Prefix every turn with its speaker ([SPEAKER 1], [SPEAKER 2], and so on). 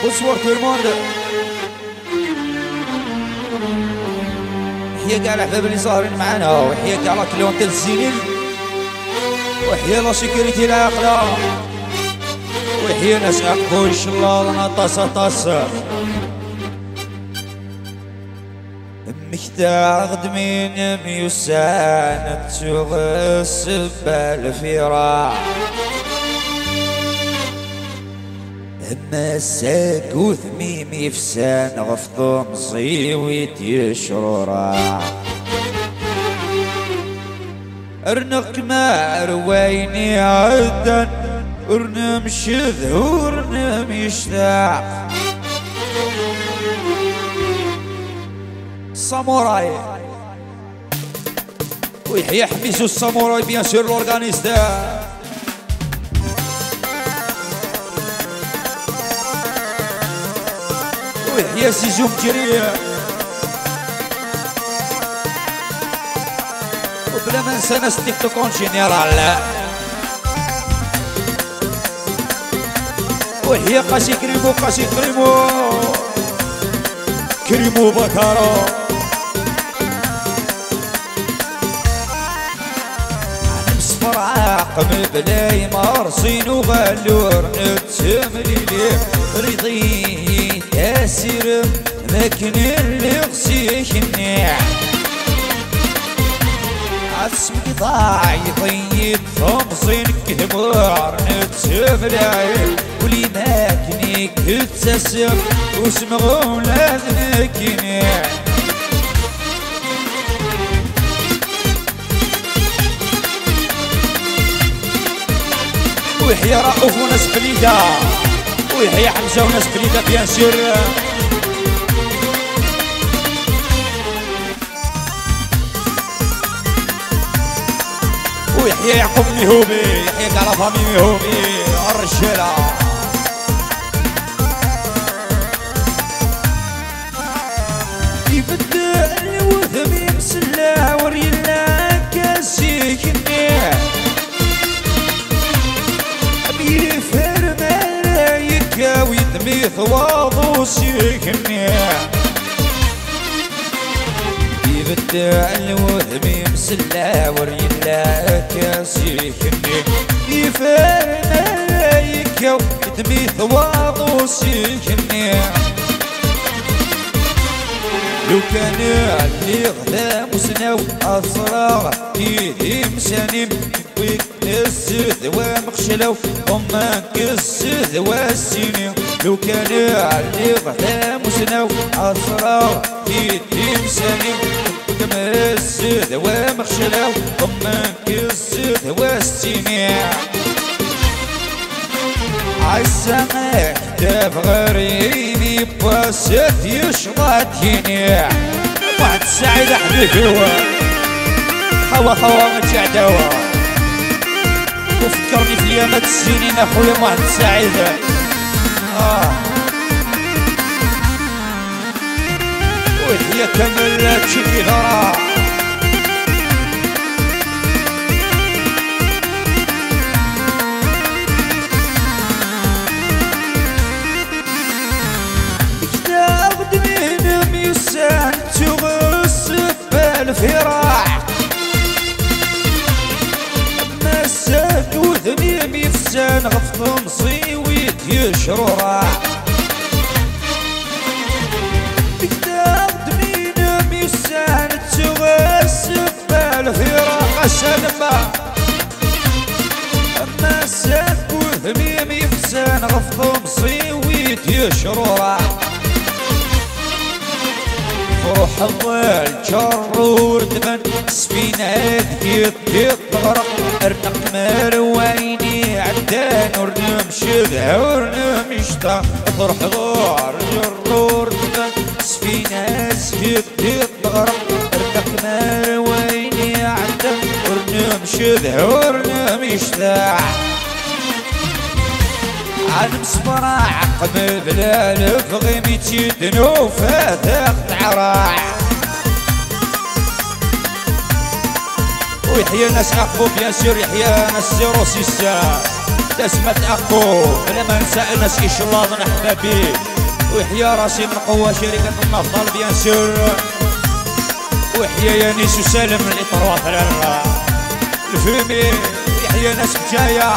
[SPEAKER 1] وصور tout le monde. وحيا كاع الأحباب اللي صاهرين معانا، وحيا كاع لا كليونتيل الزينين، وحيا لا سيكوريتي العاقلة، وحيا ناس عقبو إن شاء الله رانا طاسة طاسة. مختار من ميوسان تغسب الفراع مساك وثميم يفسان غفضو مصيويت يشرورا ارنق ما رويني عدا ارنم شذ ورنم يشتاع ساموراي ويحيى حميسو الساموراي بيان سور لورغانيستا ويحيى سيزو مجريه وبلا ما ننسى ناس تيك توك اون جينيرال ويحيى قاسي كريمو قاسي كريمو كريمو بكارو نمسفر عاقم بلاي مارسين وغالور نتسملي ليه رضي تاسر لكن اللي غسيك النيع عسمك ضاع يطيب خمسين كدمار نتسملي ولي ماكني كتسسم واسمغون لذنك نيع ويحيى رؤوف وناس بليده ويحيى حمزه وناس بليده بيان سور ويحيى يعقوب ميهوبي يحيى كاع لا فامي ميهوبي الرجاله يبدا الوثم يمسلا ورينا كاسيك النيع بيفر ملايكا ويدمي ثواضو سيك النيع يبدا الوثم يمسلا ورينا كاسيك النيع بيفر ملايكا ويدمي ثواضو سيك النيع لو كان اللي غدا مسناو أسرار فيه مسانيم ويكنسد ومخشلو وما كسد والسنين لو كان اللي غدا مسناو أسرار فيه مسانيم ويكنسد ومخشلو وما كسد والسنين عالسماء داف غريبي باسات يشغاتيني واحد السعيد حبيبي هو خوا ما تعداوا وفكرني في ايامات السنين اخويا واحد السعيد وهي كامل تشكي غرا تغسف بالفراع مساك وذميم يفسان غفض مصيويت يشرورا كتاب دمينم يسان تغسف بالفراع قسلما مساك وذميم يفسان غفض مصيويت يشرورا روح الله الجرور دمن سفينات يطغرق ارنق مرويني عدان ورنم شذا ورنم يشتا اطرح غار جرور دمن سفينات يطغرق ارنق مرويني عدان ورنم شذا ورنم يشتا عالم صبرا عقب بلا لفغي ميتيد نوفا ثاقت عراع ويحيى الناس عقبو بيان سور يحيى ناس روسيسا تسمت عقبو بلا ما ننسى الناس إن شاء الله ظن أحبابي ويحيى راسي من قوة شركة النفط بيان سور، ويحيى يانيس وسالم اللي طروا فرار الفيمي، يحيى ناس بجاية